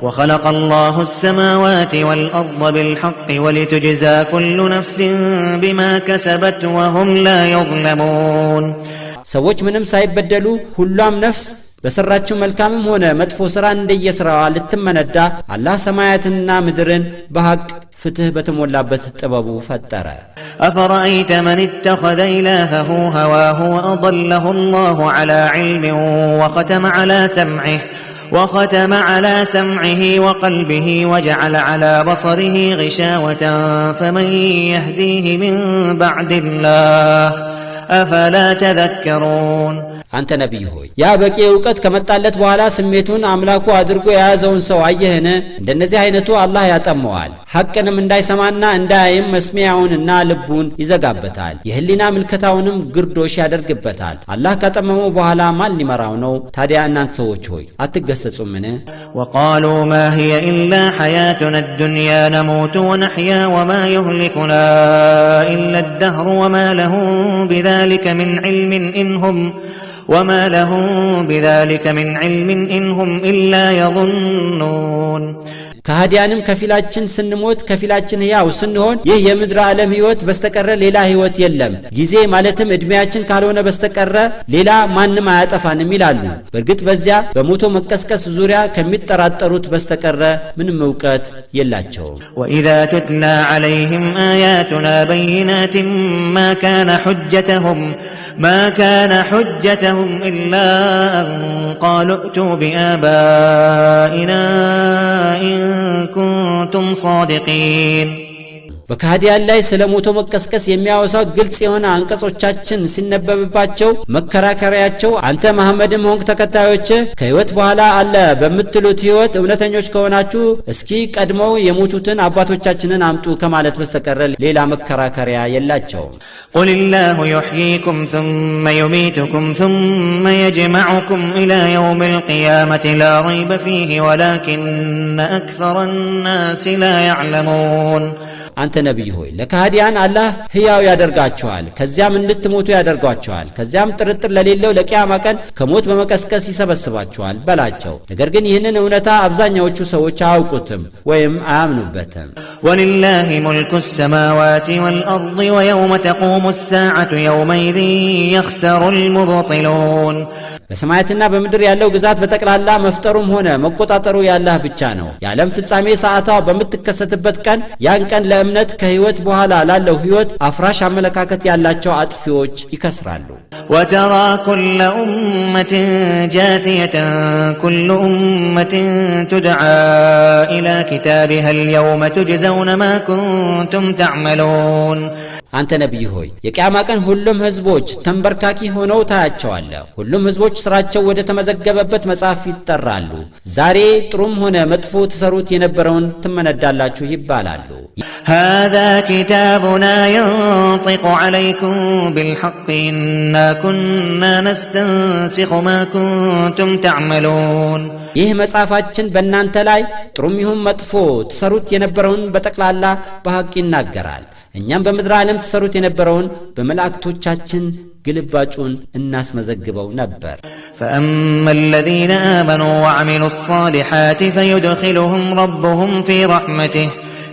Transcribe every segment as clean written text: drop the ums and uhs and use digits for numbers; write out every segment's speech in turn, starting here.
وخلق الله السماوات والأرض بالحق ولتجزى كل نفس بما كسبت وهم لا يظلمون ሰዎች ምንም ሳይበደሉ ሁሉም ነፍስ በሰራቸው መልካምም ሆነ መጥፎ ሥራ እንደየሥራዋ ልትመነዳ አላህ ሰማያትንና ምድርን በሐቅ ፍትህ በተሞላበት ጥበቡ ፈጠረ። أفرأيت من اتخذ إلهه هواه وأضله الله على علم وختم على سمعه وقلبه وجعل على بصره غشاوة فمن يهديه من بعد الله أفلا تذكرون አንተ ነብይ ሆይ ያ በቂ ዕውቀት ከመጣለት በኋላ ስሜቱን አምላኩ አድርጎ የያዘውን ሰው አየህን? እንደነዚህ አይነቱ አላህ ያጠመዋል፣ ሐቅንም እንዳይሰማና እንዳያይም መስሚያውንና ልቡን ይዘጋበታል፣ የህሊና ምልከታውንም ግርዶሽ ያደርግበታል። አላህ ከጠመመው በኋላ ማን ሊመራው ነው? ታዲያ እናንተ ሰዎች ሆይ አትገሰጹምን? وقالوا ما هي إلا حياتنا الدنيا نموت ونحيا وما يهلكنا إلا الدهر وما لهم بذلك من علم إن هم إلا يظنون ከሃዲያንም ከፊላችን ስንሞት ከፊላችን ሕያው ስንሆን ይህ የምድር ዓለም ሕይወት በስተቀረ ሌላ ሕይወት የለም፣ ጊዜ ማለትም እድሜያችን ካልሆነ በስተቀረ ሌላ ማንም አያጠፋንም ይላሉ። በእርግጥ በዚያ በሞቶ መቀስቀስ ዙሪያ ከሚጠራጠሩት በስተቀረ ምንም ዕውቀት የላቸውም። وإذا تتلى عليهم آياتنا بينات ما كان حجتهم إلا أن قالوا ائتوا بآبائنا إن كنتم صادقين በካህዲያን ላይ ስለሞቶ መቀስቀስ የሚያወሳው ግልጽ የሆነ አንቀጾቻችን ሲነበብባቸው መከራከሪያቸው አንተ መሐመድም ሆንክ ተከታዮች ከህይወት በኋላ አለ በመትሉት ህይወት እውነተኞች ከሆናችሁ እስኪ ቀድመው የሞቱትን አባቶቻችንን አምጡ ከማለት በስተቀር ሌላ መከራከሪያ የላቸውም። قل الله يحييكم ثم يميتكم ثم يجمعكم إلى يوم القيامة لا ريب فيه ولكن أكثر الناس لا يعلمون አንተ ነብይ ሆይ ለካህዲያን አላህ ሕያው ያደርጋቸዋል፣ ከዚያም እንድትሞቱ ያደርጋቸዋል፣ ከዚያም ጥርጥር ለሌለው ለቂያማ ቀን ከሞት በመቀስቀስ ይሰበስባቸዋል በላቸው። ነገር ግን ይህንን እውነታ አብዛኛዎቹ ሰዎች አያውቁትም ወይም አያምኑበትም። ወሊላሂ ሙልኩ السماوات والأرض ويوم تقوم الساعة يومئذ يخسر المبطلون በሰማያትና በምድር ያለው ግዛት በተቀላላ መፍጠሩም ሆነ መቆጣጠሩ ያላህ ብቻ ነው። የዓለም ፍጻሜ ሰዓቷ በመትከሰትበት ቀን ያን ቀን ለእምነት ከህይወት በኋላ ላለው ህይወት አፍራሽ አመለካከት ያላቸው አጥፊዎች ይከስራሉ። وترى كل أمة جاثية كل أمة تدعى إلى كتابها اليوم تجزون ما كنتم تعملون አንተ ነብይ ሆይ የቂያማ ቀን ሁሉም ህዝቦች ተንበርካኪ ሆነው ታያቸዋለህ። ሁሉም ህዝቦች ስራቸው ወደ ተመዘገበበት መጽሐፍ ይጠራሉ። ዛሬ ጥሩም ሆነ መጥፎ ተሰሩት የነበረውን ትመነዳላችሁ ይባላሉ። هذا كتابنا ينطق عليكم بالحق إنا كنا نستنسخ ما كنتم تعملون ይህ መጽሐፋችን በእናንተ ላይ ጥሩም ይሁን መጥፎ ተሰሩት የነበረውን በጠቅላላ በሐቅ ይናገራል። እኛም በምድር ዓለም ተሰሩት የነበረውን በመላእክቶቻችን ግልባጩን እናስመዘግበው ነበር። فأما الذين آمنوا وعملوا الصالحات فيدخلهم ربهم في رحمته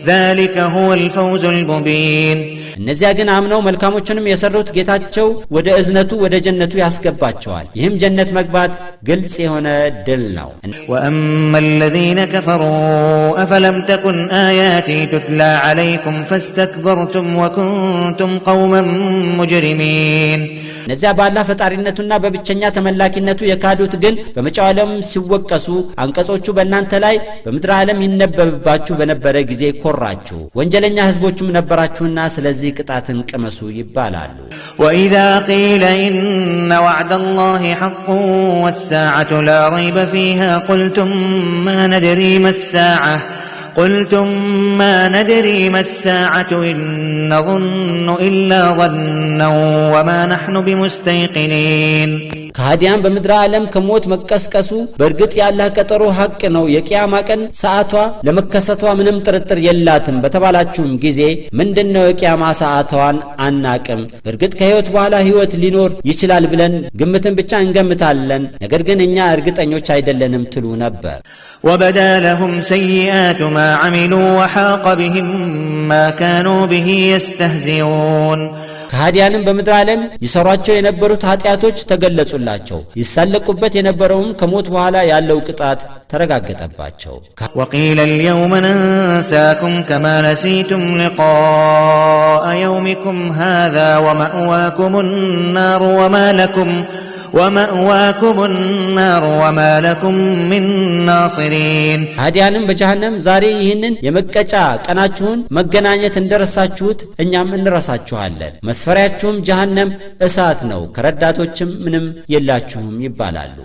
ذلك هو الفوز المبين እነዚያ ግን አምነው መልካሞችንም የሰሩት ጌታቸው ወደ እዝነቱ ወደ ጀነቱ ያስገባቸዋል። ይህም ጀነት መግባት ግልጽ የሆነ ድል ነው። وأما الذين كفروا أفلم تكن آياتي تتلى عليكم فاستكبرتم وكنتم قوما مجرمين እነዚያ በአላህ ፈጣሪነቱና በብቸኛ ተመላኪነቱ የካዱት ግን በመጪው ዓለም ሲወቀሱ አንቀጾቹ በእናንተ ላይ በምድር ዓለም ይነበብባችሁ በነበረ ጊዜ ኮራችሁ፣ ወንጀለኛ ህዝቦችም ነበራችሁና ስለዚህ ቅጣትን ቅመሱ ይባላሉ። وإذا قيل إن وعد الله حق والساعة لا ريب فيها قلتم ما ندري ما الساعة إن نظن إلا ظنا وما نحن بمستيقنين ከሃዲያን በምድር ዓለም ከሞት መቀስቀሱ በእርግጥ ያላህ ቀጠሮ ሐቅ ነው፣ የቂያማ ቀን ሰዓቷ ለመከሰቷ ምንም ጥርጥር የላትም በተባላችሁም ጊዜ ምንድነው የቂያማ ሰዓቷን አናቅም፣ በእርግጥ ከህይወት በኋላ ህይወት ሊኖር ይችላል ብለን ግምትን ብቻ እንገምታለን፣ ነገር ግን እኛ እርግጠኞች አይደለንም ትሉ ነበር። وبدا لهم سيئات ما عملوا وحاق بهم ما كانوا به يستهزئون ከሃዲያንም በምድር ዓለም ይሰሯቸው የነበሩት ኃጢያቶች ተገለጹላቸው፣ ይሳለቁበት የነበረውም ከሞት በኋላ ያለው ቅጣት ተረጋገጠባቸው። وقيل اليوم ننساكم كما نسيتم لقاء يومكم هذا ومأواكم النار وما لكم من ناصرين ከሃዲያንም በጀሃነም ዛሬ ይህንን የመቀጫ ቀናችሁን መገናኘት እንደረሳችሁት እኛም እንረሳችኋለን፣ መስፈሪያችሁም ጀሃነም እሳት ነው፣ ከረዳቶችም ምንም የላችሁም ይባላሉ።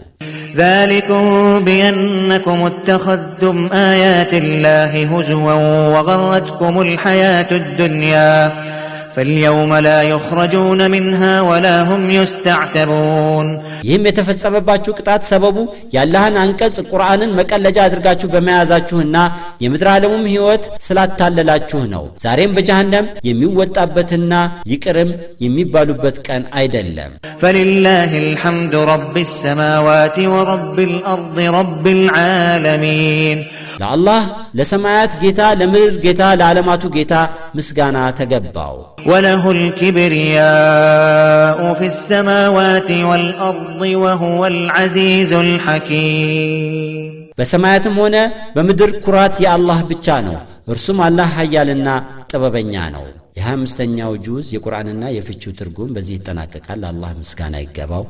ذلكم بأنكم اتخذتم آيات الله هزوا وغرتكم الحياة الدنيا فاليوم لا يخرجون منها ولا هم يستعتبون ይህም የተፈጸመባችሁ ቅጣት ሰበቡ ያላህን አንቀጽ ቁርአንን መቀለጃ አድርጋችሁ በመያዛችሁና የምድር ዓለሙም ህይወት ስላታለላችሁ ነው። ዛሬም በጀሃነም የሚወጣበትና ይቅርም የሚባሉበት ቀን አይደለም። فلله الحمد رب السماوات ورب الأرض رب العالمين ለአላህ ለሰማያት ጌታ ለምድር ጌታ ለዓለማቱ ጌታ ምስጋና ተገባው። وله الكبرياء في السماوات والأرض وهو العزيز الحكيم በሰማያትም ሆነ በምድር ኩራት የአላህ ብቻ ነው፣ እርሱም አላህ ኃያልና ጥበበኛ ነው። የ25ኛው ጁዝ የቁርአንና የፍቺው ትርጉም በዚህ ይጠናቀቃል። አላህ ምስጋና ይገባው።